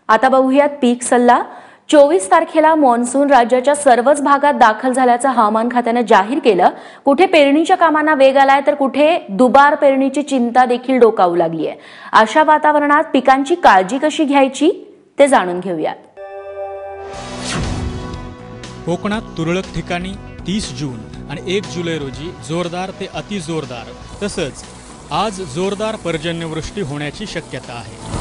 आता बघूयात पीक सल्ला। 24 तारखेला मॉन्सून राज्याच्या सर्वच भागात दाखल झाल्याचं हवामान खात्याने जाहीर केलं। कुठे पेरणीच्या कामांना वेग आलाय तर कुठे दुबार पेरणीची चिंता देखील डोकावू लागली आहे। अशा वातावरणात पिकांची काळजी कशी घ्यायची ते जाणून घेऊयात। कोकणात तुरळक ठिकाणी 30 जून आणि 1 जुलै रोजी जोरदार ते अतिजोरदार तसंच आज जोरदार पर्जन्यवृष्टी होण्याची शक्यता आहे।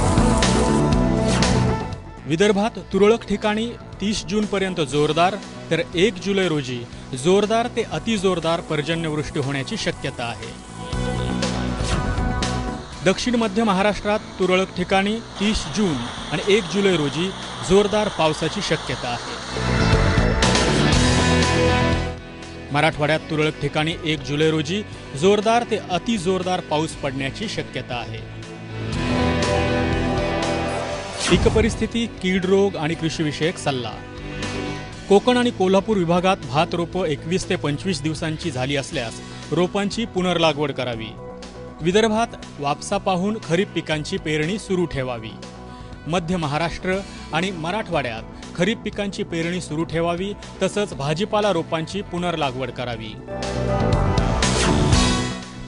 विदर्भात तुरळक ठिकाणी 30 जून पर्यंत जोरदार तर 1 जुलै रोजी जोरदार ते अतिजोरदार पर्जन्यवृष्टी होण्याची शक्यता आहे। दक्षिण मध्य महाराष्ट्रात तुरळक ठिकाणी 30 जून आणि 1 जुलै रोजी जोरदार पावसाची शक्यता आहे। मराठवाड्यात तुरळक ठिकाणी 1 जुलै रोजी जोरदार ते अतिजोरदार पाऊस पडण्याची शक्यता आहे। पीक परिस्थिती, कीड रोग आणि कृषीविषयक सल्ला। कोकण आणि कोल्हापूर विभागात भात रोपं 21 ते 25 दिवसांची झाली असल्यास रोपांची पुनर्लागवड करावी। विदर्भात वापसा पाहून खरीप पिकांची पेरणी सुरू ठेवावी। मध्य महाराष्ट्र आणि मराठवाड्यात खरीप पिकांची पेरणी सुरू ठेवावी तसंच भाजीपाला रोपांची पुनर्लागवड करावी।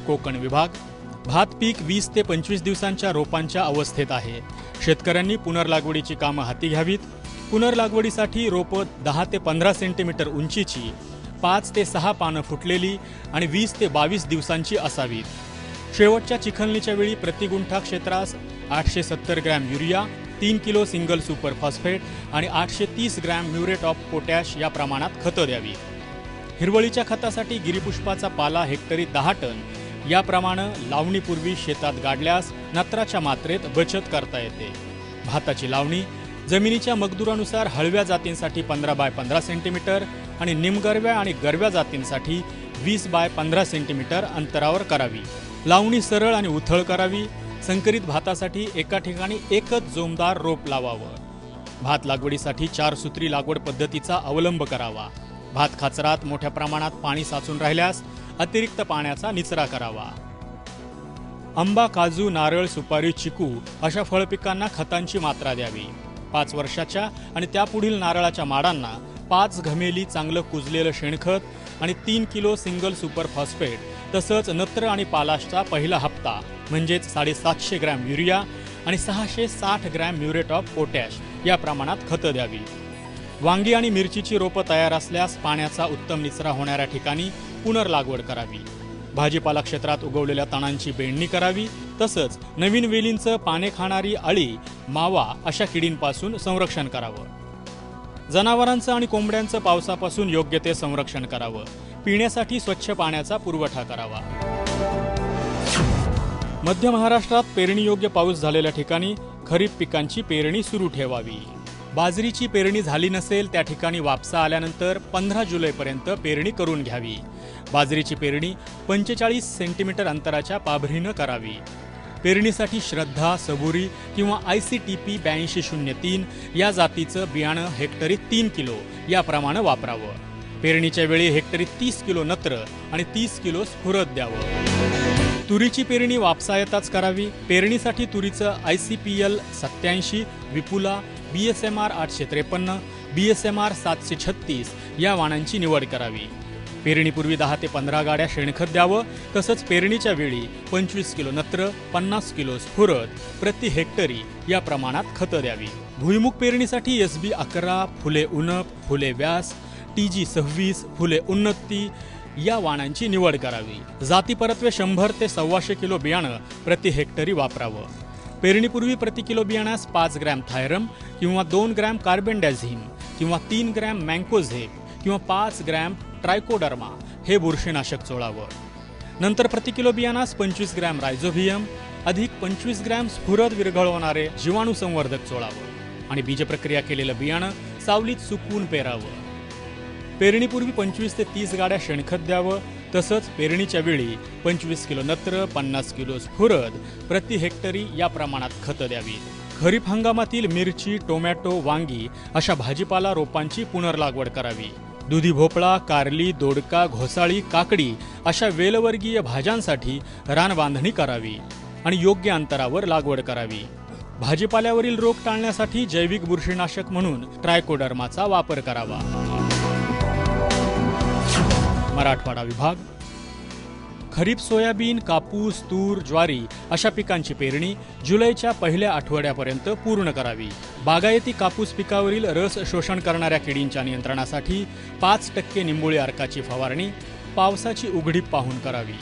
कोकण विभाग भात पीक 20 ते 25 दिवसांच्या रोपांच्या अवस्थेत आहे। शेतकऱ्यांनी पुनर्लागवडीची कामं हाती घ्यावीत। पुनर्लागवडीसाठी रोपं 10 ते 15 सेंटीमीटर उंचीची, 5 ते 6 पानं फुटलेली आणि 20 ते 22 दिवसांची असावीत। शेवटच्या चिखलणीच्या वेळी प्रति गुंठा क्षेत्रास 870 gram urea, 3 kilo single super phosphate आणि 830 ग्रॅम म्युरेट ऑफ पोटॅश या प्रमाणात खतं द्यावी। हिरवळीच्या खतासाठी गिरीपुष्पाचा पाला हेक्टरी 10 टन याप्रमाणे लावणीपूर्वी शेतात गाडल्यास नत्राच्या मात्रेत बचत करता येते। भाताची लावणी जमिनीच्या मगदुरानुसार हळव्या जातींसाठी 15 बाय 15 सेंटीमीटर आणि निमगरव्या आणि गरव्या जातींसाठी 20 बाय 15 सेंटीमीटर अंतरावर करावी। लावणी सरळ आणि उथळ करावी। संकरित भातासाठी एका ठिकाणी एकच जोमदार रोप लावावं। भात लागवडीसाठी 4 सूत्री लागवड पद्धतीचा अवलंब करावा। भात खाचरात मोठ्या प्रमाणात पाणी साचून राहिल्यास अतिरिक्त पाण्याचा निचरा करावा। आंबा, काजू, नारळ, सुपारी, चिकू अशा फळपिकांना खतांची मात्रा द्यावी। 5 वर्षाच्या आणि त्यापुढील नारळाच्या माडांना 5 घमेली चांगलं कुजलेलं शेणखत आणि 3 किलो सिंगल सुपर फॉस्फेट तसंच नत्र आणि पालाशचा पहिला हप्ता म्हणजेच 750 ग्रॅम युरिया आणि 660 ग्रॅम म्युरेट ऑफ पोटॅश या प्रमाणात खतं द्यावी। वांगी आणि मिरचीची रोपं तयार असल्यास पाण्याचा उत्तम निचरा होणाऱ्या ठिकाणी पुनर्लागवड करावी। भाजीपाला क्षेत्रात उगवलेल्या तणांची बेंडणी करावी तसंच नवीन वेलींचं पाने खाणारी अळी, मावा अशा किडींपासून संरक्षण करावं। जनावरांचं आणि कोंबड्यांचं पावसापासून योग्य ते संरक्षण करावं। पिण्यासाठी स्वच्छ पाण्याचा पुरवठा करावा। मध्य महाराष्ट्रात पेरणीयोग्य पाऊस झालेल्या ठिकाणी खरीप पिकांची पेरणी सुरू ठेवावी। बाजरीची पेरणी झाली नसेल त्या ठिकाणी वापसा आल्यानंतर 15 जुलैपर्यंत पेरणी करून घ्यावी। बाजरीची पेरणी 45 सेंटीमीटर अंतराच्या पाभरीनं करावी। पेरणीसाठी श्रद्धा, सबुरी किंवा ICTP 8203 या जातीचं बियाणं हेक्टरी 3 किलो याप्रमाणे वापरावं। पेरणीच्या वेळी हेक्टरी 30 किलो नत्र आणि 30 किलो स्फुरद द्यावं। तुरीची पेरणी वापसायताच करावी। पेरणीसाठी तुरीचं ICPL 87, विपुला, BSMR 853, BSMR 736 या वाणांची निवड करावी। पेरणीपूर्वी 10 ते 15 गाड्या शेणखत द्यावं तसंच पेरणीच्या वेळी 25 किलो नत्र, 50 किलो स्फुरद प्रति हेक्टरी या प्रमाणात खतं द्यावी। भुईमुग पेरणीसाठी SB 11, फुले उन्नत, फुले व्यास, TG 26, फुले उन्नती या वाणांची निवड करावी। जाती परत्वे 100 ते 125 किलो बियाणं प्रति हेक्टरी वापरावं। पेरणीपूर्वी प्रति किलो बियाण्यास 5 ग्रॅम थायरम किंवा 2 ग्रॅम कार्बेंडाझिम किंवा 3 ग्रॅम मँकोझेप किंवा 5 ग्रॅम ट्रायकोडर्मा हे बुरशीनाशक चोळावं। नंतर प्रति किलो बियाण्यास 25 ग्रॅम रायझोबियम अधिक 25 ग्रॅम स्फुरद विरघळवणारे जीवाणू संवर्धक चोळावं आणि बीजप्रक्रिया केलेलं बियाणं सावलीत सुकवून पेरावं। पेरणीपूर्वी 25 ते 30 गाड्या शेणखत द्यावं तसंच पेरणीच्या वेळी 25 किलो नत्र, 50 किलो स्फुरद प्रति हेक्टरी या प्रमाणात खतं द्यावी। खरीप हंगामातील मिरची, टोमॅटो, वांगी अशा भाजीपाला रोपांची पुनर्लागवड करावी। दुधी भोपळा, कारली, दोडका, घोसाळी, काकडी अशा वेलवर्गीय भाज्यांसाठी रान बांधणी करावी आणि योग्य अंतरावर लागवड करावी। भाजीपाल्यावरील रोग टाळण्यासाठी जैविक बुरशीनाशक म्हणून ट्रायकोडर्माचा वापर करावा। मराठवाडा विभाग खरीप सोयाबीन, कापूस, तूर, ज्वारी अशा पिकांची पेरणी जुलैच्या पहिल्या आठवड्यापर्यंत पूर्ण करावी। बागायती कापूस पिकावरील रस शोषण करणाऱ्या किडींच्या नियंत्रणासाठी 5% निंबोळी अर्काची फवारणी पावसाची उघडीप पाहून करावी।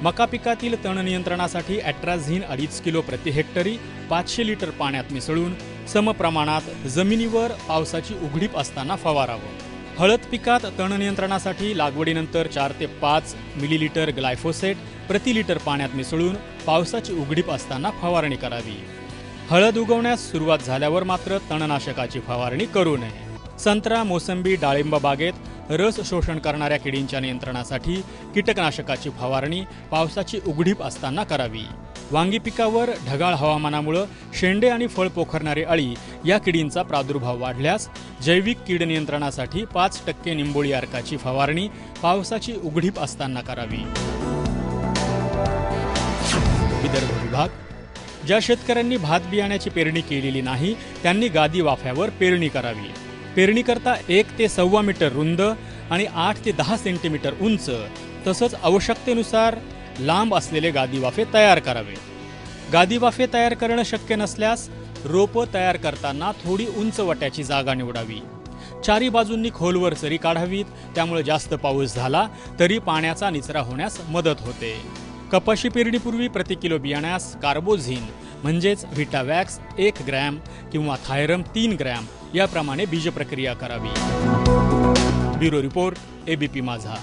मका पिकातील तण नियंत्रणासाठी ॲट्राझिन 2.5 किलो प्रति हेक्टरी 500 लिटर पाण्यात मिसळून समप्रमाणात जमिनीवर पावसाची उघडीप असताना फवारावं। हळद पिकात तण नियंत्रणासाठी लागवडीनंतर 4 ते 5 मिलीलिटर ग्लायफोसेट प्रति लिटर पाण्यात मिसळून पावसाची उघडीप असताना फवारणी करावी। हळद उगवण्यास सुरुवात झाल्यावर मात्र तणनाशकाची फवारणी करू नये। संत्रा, मोसंबी, डाळिंब बागेत रस शोषण करणाऱ्या किडींच्या नियंत्रणासाठी कीटकनाशकाची फवारणी पावसाची उघडीप असताना करावी। वांगी पिकावर ढगाळ हवामानामुळे शेंडे आणि फळ पोखरणारी अळी या किडींचा प्रादुर्भाव वाढल्यास जैविक कीड नियंत्रणासाठी 5% निंबोळी अर्काची फवारणी पावसाची उघडीप असताना करावी। विदर्भ विभाग ज्या शेतकऱ्यांनी भात बियाण्याची पेरणी केलेली नाही त्यांनी गादी वाफ्यावर पेरणी करावी। पेरणी करता 1 ते 1.25 मीटर रुंद आणि 8 ते 10 सेंटीमीटर उंच तसंच आवश्यकतेनुसार लांब असलेले गादी वाफे तयार करावे। गादी वाफे तयार करणं शक्य नसल्यास रोपं तयार करताना थोडी उंच वट्याची जागा निवडावी। चारी बाजूंनी खोलवर सरी काढावीत, त्यामुळे जास्त पाऊस झाला तरी पाण्याचा निचरा होण्यास मदत होते। कपाशी पेरणीपूर्वी प्रति किलो बियाण्यास कार्बोझिन म्हणजेच व्हिटावॅक्स 1 ग्रॅम किंवा थायरम 3 ग्रॅम याप्रमाणे बीजप्रक्रिया करावी। ब्युरो रिपोर्ट, ABP माझा।